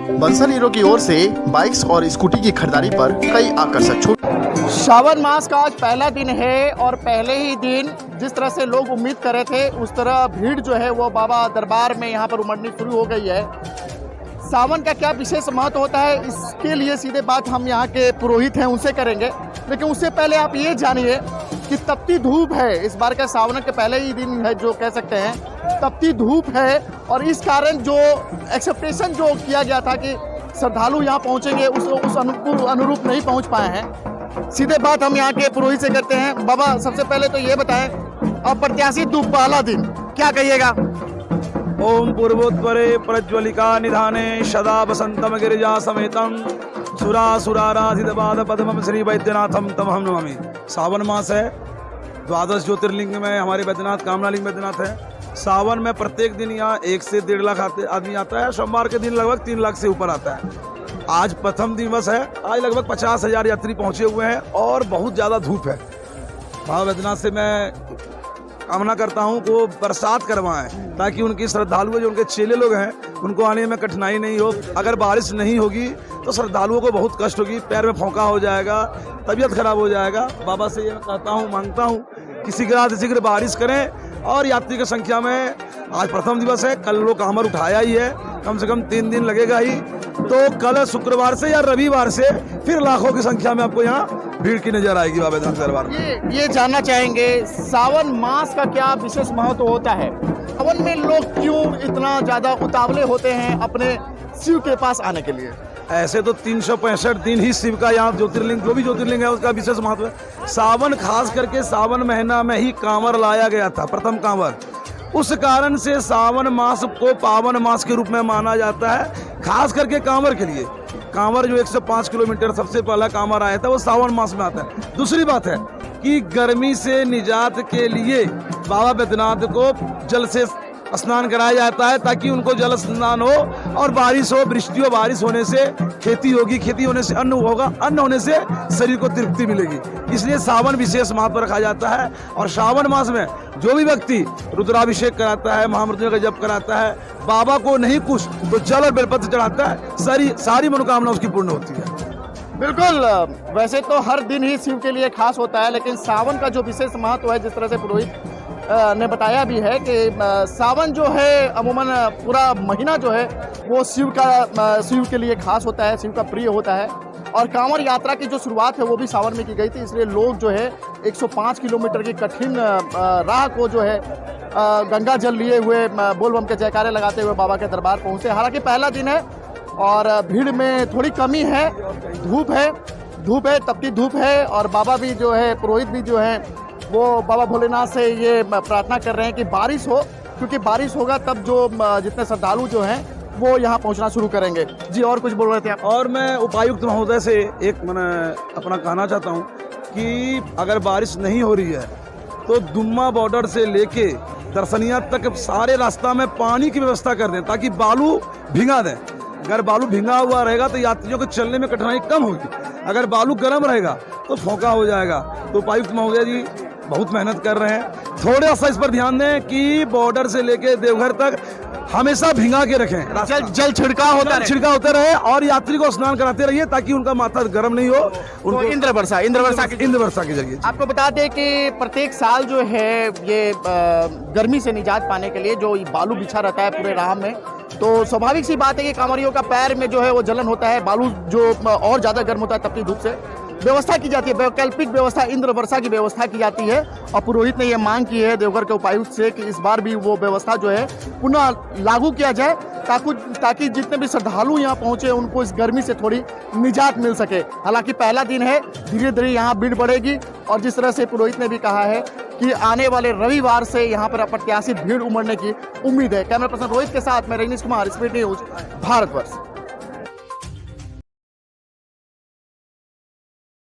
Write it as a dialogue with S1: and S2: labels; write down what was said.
S1: Bansal hero की ओर से bikes और स्कूटी की खरीदारी पर कई आकर्षक छूट।
S2: श्रावण मास का आज पहला दिन है और पहले ही दिन जिस तरह से लोग उम्मीद कर रहे थे उस तरह भीड़ जो है वो बाबा दरबार में यहाँ पर उमड़नी शुरू हो गई है। सावन का क्या विशेष महत्व होता है, इसके लिए सीधे बात हम यहाँ के पुरोहित हैं उनसे करेंगे, लेकिन उससे पहले आप ये जानिए कि तपती धूप है। इस बार का सावन के पहले ही दिन है जो कह सकते हैं तपती धूप है, और इस कारण जो एक्सपेक्टेशन जो किया गया था कि श्रद्धालु यहाँ पहुँचेंगे उस अनुरूप नहीं पहुँच पाए हैं। सीधे बात हम यहाँ के पुरोहित से करते हैं। बाबा, सबसे पहले तो ये बताएं, अप्रत्याशित धूप पहला दिन, क्या कहिएगा?
S3: ओम पूर्वोत्तरे प्रज्वलिका निधाने सदा वसंतम गिरिजा समेतम सुरासुराराधित पाद पद्मम श्री वैद्यनाथम तमहम नमामि। सावन मास है, द्वादश ज्योतिर्लिंग में हमारे वैद्यनाथ कामनालिंग वैद्यनाथ है। सावन में प्रत्येक दिन यहाँ 1 से 1.5 लाख आदमी आता है। सोमवार के दिन लगभग 3 लाख से ऊपर आता है। आज प्रथम दिवस है, आज लगभग 50,000 यात्री पहुँचे हुए हैं और बहुत ज़्यादा धूप है। बाबा वैद्यनाथ से मैं कामना करता हूँ को बरसात करवाएं, ताकि उनकी श्रद्धालु जो उनके चेले लोग हैं उनको आने में कठिनाई नहीं हो। अगर बारिश नहीं होगी तो श्रद्धालुओं को बहुत कष्ट होगी, पैर में फोंका हो जाएगा, तबीयत खराब हो जाएगा। बाबा से ये कहता हूँ, मांगता हूँ कि शीघ्र बारिश करें। और यात्री की संख्या में आज प्रथम दिवस है, कल लोग कांवर उठाया ही है, कम से कम 3 दिन लगेगा ही। तो कल शुक्रवार से या रविवार से फिर लाखों की संख्या में आपको यहाँ भीड़ की नजर आएगी बाबा वैद्यनाथ दरबार में।
S2: ये जानना चाहेंगे सावन मास का क्या विशेष महत्व होता है? सावन में लोग क्यों इतना ज्यादा उतावले होते हैं अपने शिव के पास आने के लिए?
S3: ऐसे तो 365 दिन ही शिव का यहाँ ज्योतिर्लिंग, जो भी ज्योतिर्लिंग है उसका विशेष महत्व है। सावन खास करके सावन महीना में ही कांवर लाया गया था, प्रथम कांवर। उस कारण से सावन मास को पावन मास के रूप में माना जाता है, खास करके कांवर के लिए। कांवर जो 105 किलोमीटर सबसे पहला कांवर आया था वो सावन मास में आता है। दूसरी बात है कि गर्मी से निजात के लिए बाबा वैद्यनाथ को जल से स्नान कराया जाता है, ताकि उनको जल स्नान हो और बारिश हो, वृष्टि हो। बारिश होने से खेती होगी, खेती होने से अन्न होगा, अन्न होने से शरीर को तृप्ति मिलेगी। इसलिए सावन विशेष महत्व रखा जाता है। और सावन मास में जो भी व्यक्ति रुद्राभिषेक कराता है, महामृत्युंजय का जप कराता है, बाबा को नहीं कुछ तो जल और बेलपत्र चढ़ाता है, सारी मनोकामना उसकी पूर्ण होती है।
S2: बिल्कुल, वैसे तो हर दिन ही शिव के लिए खास होता है, लेकिन सावन का जो विशेष महत्व है, जिस तरह से पुरोहित ने बताया भी है कि सावन जो है अमूमन पूरा महीना जो है वो शिव के लिए खास होता है, शिव का प्रिय होता है। और कांवर यात्रा की जो शुरुआत है वो भी सावन में की गई थी, इसलिए लोग जो है 105 किलोमीटर की कठिन राह को जो है गंगा जल लिए हुए बोल बम के जयकारे लगाते हुए बाबा के दरबार पहुँचे। हालांकि पहला दिन है और भीड़ में थोड़ी कमी है, धूप है, तपती धूप है। और बाबा भी जो है, पुरोहित भी जो है वो बाबा भोलेनाथ से ये प्रार्थना कर रहे हैं कि बारिश हो, क्योंकि बारिश होगा तब जो जितने श्रद्धालु जो हैं वो यहाँ पहुँचना शुरू करेंगे। जी, और कुछ बोल रहे थे आप?
S3: और मैं उपायुक्त महोदय से एक मैंने अपना कहना चाहता हूँ कि अगर बारिश नहीं हो रही है तो दुम्मा बॉर्डर से लेके दर्शनिया तक सारे रास्ता में पानी की व्यवस्था कर दें, ताकि बालू भिंगा दें। अगर बालू भिंगा हुआ रहेगा तो यात्रियों को चलने में कठिनाई कम होगी, अगर बालू गर्म रहेगा तो फोका हो जाएगा। तो उपायुक्त महोदय जी बहुत मेहनत कर रहे हैं, थोड़ा सा इस पर ध्यान दें कि बॉर्डर से लेके देवघर तक हमेशा भिंगा के रखें,
S2: जल छिड़काव
S3: होता रहे और यात्री को स्नान कराते रहिए, ताकि उनका माथा गर्म नहीं हो।
S2: उनको इंद्र वर्षा
S3: के जरिए
S2: आपको बता दें कि प्रत्येक साल जो है ये गर्मी से निजात पाने के लिए जो बालू बिछा रहता है पूरे राह में, तो स्वाभाविक सी बात है कि कांवरियों का पैर में जो है वो जलन होता है, बालू जो और ज़्यादा गर्म होता है तपती धूप से। व्यवस्था की जाती है, वैकल्पिक व्यवस्था इंद्र वर्षा की व्यवस्था की जाती है। और पुरोहित ने यह मांग की है देवघर के उपायुक्त से कि इस बार भी वो व्यवस्था जो है पुनः लागू किया जाए, ताकि जितने भी श्रद्धालु यहाँ पहुँचे उनको इस गर्मी से थोड़ी निजात मिल सके। हालांकि पहला दिन है, धीरे धीरे यहाँ भीड़ बढ़ेगी। और जिस तरह से पुरोहित ने भी कहा है कि आने वाले रविवार से यहाँ पर अप्रत्याशित भीड़ उमड़ने की उम्मीद है। कैमरा पर्सन रोहित के साथ मैं रजनीश कुमार, स्पीड न्यूज, भारतवर्ष।